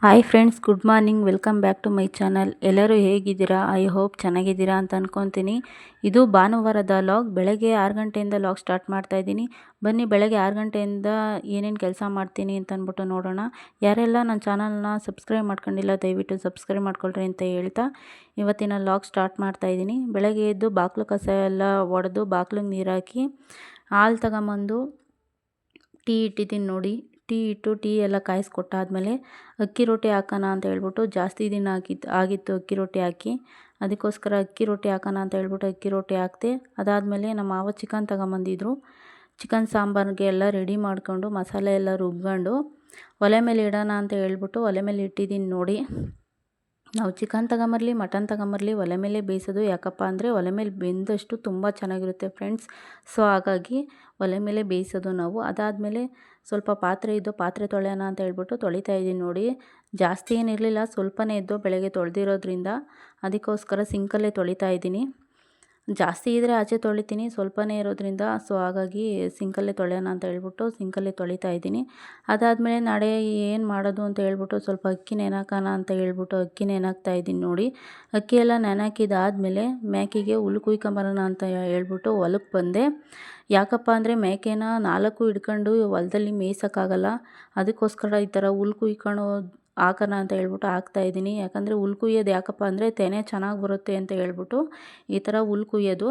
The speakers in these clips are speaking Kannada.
Hi friends, good morning. Welcome back to my channel. ಎಲ್ಲರೂ ಹೇಗಿದ್ದೀರಾ? ಐ ಹೋಪ್ ಚೆನ್ನಾಗಿದ್ದೀರಾ ಅಂತ ಅಂದ್ಕೊತೀನಿ. ಇದು ಭಾನುವಾರದ ಲಾಗ್. ಬೆಳಗ್ಗೆ 6 ಗಂಟೆಯಿಂದ ಲಾಗ್ ಸ್ಟಾರ್ಟ್ ಮಾಡ್ತಾ ಇದ್ದೀನಿ. ಬನ್ನಿ, ಬೆಳಗ್ಗೆ 6 ಗಂಟೆಯಿಂದ ಏನೇನು ಕೆಲಸ ಮಾಡ್ತೀನಿ ಅಂತ ಅಂದ್ಬಿಟ್ಟು ನೋಡೋಣ. ಯಾರೆಲ್ಲ ನನ್ನ ಚಾನಲ್ನ ಸಬ್ಸ್ಕ್ರೈಬ್ ಮಾಡ್ಕೊಂಡಿಲ್ಲ ದಯವಿಟ್ಟು ಸಬ್ಸ್ಕ್ರೈಬ್ ಮಾಡ್ಕೊಳ್ರಿ ಅಂತ ಹೇಳ್ತಾ ಇವತ್ತಿನ ಲಾಗ್ ಸ್ಟಾರ್ಟ್ ಮಾಡ್ತಾ ಇದ್ದೀನಿ. ಬೆಳಗ್ಗೆ ಎದ್ದು ಬಾಗಿಲು ಕಸ ಎಲ್ಲ ಒಡೆದು ಬಾಗಿಲಿಗೆ ನೀರು ಹಾಕಿ ಹಾಲು ತಗೊಂಬಂದು ಟೀ ಇಟ್ಟಿದ್ದೀನಿ ನೋಡಿ. ಟೀ ಇಟ್ಟು ಟೀ ಎಲ್ಲ ಕಾಯಿಸ್ಕೊಟ್ಟಾದ್ಮೇಲೆ ಅಕ್ಕಿ ರೊಟ್ಟಿ ಹಾಕೋಣ ಅಂತ ಹೇಳ್ಬಿಟ್ಟು ಜಾಸ್ತಿ ದಿನ ಆಗಿತ್ತು ಅಕ್ಕಿ ರೊಟ್ಟಿ ಹಾಕಿ. ಅದಕ್ಕೋಸ್ಕರ ಅಕ್ಕಿ ರೊಟ್ಟಿ ಹಾಕೋಣ ಅಂತ ಹೇಳ್ಬಿಟ್ಟು ಅಕ್ಕಿ ರೊಟ್ಟಿ ಹಾಕಿದೆ. ಅದಾದಮೇಲೆ ನಮ್ಮ ಮಾವ ಚಿಕನ್ ತಗೊಂಬಂದಿದ್ರು. ಚಿಕನ್ ಸಾಂಬಾರಿಗೆ ಎಲ್ಲ ರೆಡಿ ಮಾಡ್ಕೊಂಡು ಮಸಾಲೆ ಎಲ್ಲ ರುಬ್ಕೊಂಡು ಒಲೆ ಮೇಲೆ ಇಡೋಣ ಅಂತ ಹೇಳ್ಬಿಟ್ಟು ಒಲೆ ಮೇಲೆ ಇಟ್ಟಿದ್ದೀನಿ ನೋಡಿ. ನಾವು ಚಿಕನ್ ತಗೊಂಬರಲಿ ಮಟನ್ ತಗೊಂಬರಲಿ ಒಲೆ ಮೇಲೆ ಬೇಯಿಸೋದು. ಯಾಕಪ್ಪ ಅಂದರೆ ಒಲೆ ಮೇಲೆ ಬೆಂದಷ್ಟು ತುಂಬ ಚೆನ್ನಾಗಿರುತ್ತೆ ಫ್ರೆಂಡ್ಸ್. ಸೊ ಹಾಗಾಗಿ ಒಲೆ ಮೇಲೆ ಬೇಯಿಸೋದು ನಾವು. ಅದಾದಮೇಲೆ ಸ್ವಲ್ಪ ಪಾತ್ರೆ ಇದ್ದು ಪಾತ್ರೆ ತೊಳೆಯೋಣ ಅಂತ ಹೇಳ್ಬಿಟ್ಟು ತೊಳಿತಾ ಇದ್ದೀನಿ ನೋಡಿ. ಜಾಸ್ತಿ ಏನಿರಲಿಲ್ಲ, ಸ್ವಲ್ಪನೇ ಇದ್ದು ಬೆಳಗ್ಗೆ ತೊಳೆದಿರೋದ್ರಿಂದ ಅದಕ್ಕೋಸ್ಕರ ಸಿಂಕಲ್ಲೇ ತೊಳಿತಾ ಇದ್ದೀನಿ. ಜಾಸ್ತಿ ಇದ್ದರೆ ಆಚೆ ತೊಳಿತೀನಿ, ಸ್ವಲ್ಪನೇ ಇರೋದ್ರಿಂದ ಸೊ ಹಾಗಾಗಿ ಸಿಂಕಲ್ಲೇ ತೊಳೆಯೋಣ ಅಂತ ಹೇಳ್ಬಿಟ್ಟು ಸಿಂಕಲ್ಲೇ ತೊಳಿತಾ ಇದ್ದೀನಿ. ಅದಾದಮೇಲೆ ನಾಳೆ ಏನು ಮಾಡೋದು ಅಂತ ಹೇಳ್ಬಿಟ್ಟು ಸ್ವಲ್ಪ ಅಕ್ಕಿ ನೆನೆಹಾಕೋಣ ಅಂತ ಹೇಳ್ಬಿಟ್ಟು ಅಕ್ಕಿ ನೆನೆಹಾಕ್ತಾ ಇದ್ದೀನಿ ನೋಡಿ. ಅಕ್ಕಿ ಎಲ್ಲ ನೆನೆಹಾಕಿದಾದ್ಮೇಲೆ ಮೇಕೆಗೆ ಹುಲ್ಲು ಕುಯ್ಕೊಂಬರೋಣ ಅಂತ ಹೇಳ್ಬಿಟ್ಟು ಹೊಲಕ್ಕೆ ಬಂದೆ. ಯಾಕಪ್ಪ ಅಂದರೆ ಮೇಕೆನ 4 ಹಿಡ್ಕೊಂಡು ಹೊಲದಲ್ಲಿ ಮೇಯ್ಸೋಕ್ಕಾಗಲ್ಲ. ಅದಕ್ಕೋಸ್ಕರ ಈ ಥರ ಹುಲ್ಲು ಕುಯ್ಕೊಂಡು ಹಾಕೋಣ ಅಂತ ಹೇಳ್ಬಿಟ್ಟು ಹಾಕ್ತಾಯಿದ್ದೀನಿ. ಯಾಕಂದರೆ ಹುಲ್ಲು ಕುಯ್ಯೋದು ಯಾಕಪ್ಪ ಅಂದರೆ ತೆನೆ ಚೆನ್ನಾಗಿ ಬರುತ್ತೆ ಅಂತ ಹೇಳ್ಬಿಟ್ಟು ಈ ಥರ ಹುಲ್ಲು ಕುಯ್ಯೋದು.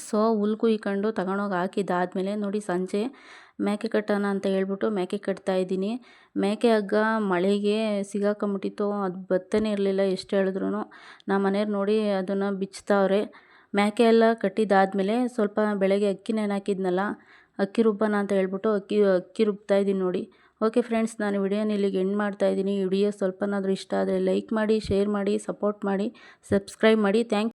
ಸೊ ಹುಲ್ಲು ಕುಯ್ಕೊಂಡು ತಗೊಂಡೋಗಿ ಹಾಕಿದ್ದಾದಮೇಲೆ ನೋಡಿ ಸಂಜೆ ಮೇಕೆ ಕಟ್ಟೋಣ ಅಂತ ಹೇಳ್ಬಿಟ್ಟು ಮೇಕೆ ಕಟ್ತಾಯಿದ್ದೀನಿ. ಮೇಕೆ ಹಗ್ಗ ಮಳೆಗೆ ಸಿಗಾಕೊಂಬಿಟ್ಟಿತ್ತು, ಅದು ಬತ್ತನೇ ಇರಲಿಲ್ಲ ಎಷ್ಟು ಹೇಳಿದ್ರು. ನಮ್ಮ ಮನೆಯವ್ರು ನೋಡಿ ಅದನ್ನು ಬಿಚ್ತಾವ್ರೆ. ಮೇಕೆ ಎಲ್ಲ ಕಟ್ಟಿದ್ದಾದಮೇಲೆ ಸ್ವಲ್ಪ ಬೆಳಗ್ಗೆ ಅಕ್ಕಿ ನೆನೆಹಾಕಿದ್ನಲ್ಲ, ಅಕ್ಕಿ ರುಬ್ಬೋಣ ಅಂತ ಹೇಳ್ಬಿಟ್ಟು ಅಕ್ಕಿ ರುಬ್ತಾಯಿದ್ದೀನಿ ನೋಡಿ. ಓಕೆ ಫ್ರೆಂಡ್ಸ್, ನಾನು ವಿಡಿಯೋನ ಇಲ್ಲಿಗೆ ಎಂಡ್ ಮಾಡ್ತಾಯಿದ್ದೀನಿ. ಈ ವಿಡಿಯೋ ಸ್ವಲ್ಪನಾದರೂ ಇಷ್ಟ ಆದರೆ ಲೈಕ್ ಮಾಡಿ, ಶೇರ್ ಮಾಡಿ, ಸಪೋರ್ಟ್ ಮಾಡಿ, ಸಬ್ಸ್ಕ್ರೈಬ್ ಮಾಡಿ. ಥ್ಯಾಂಕ್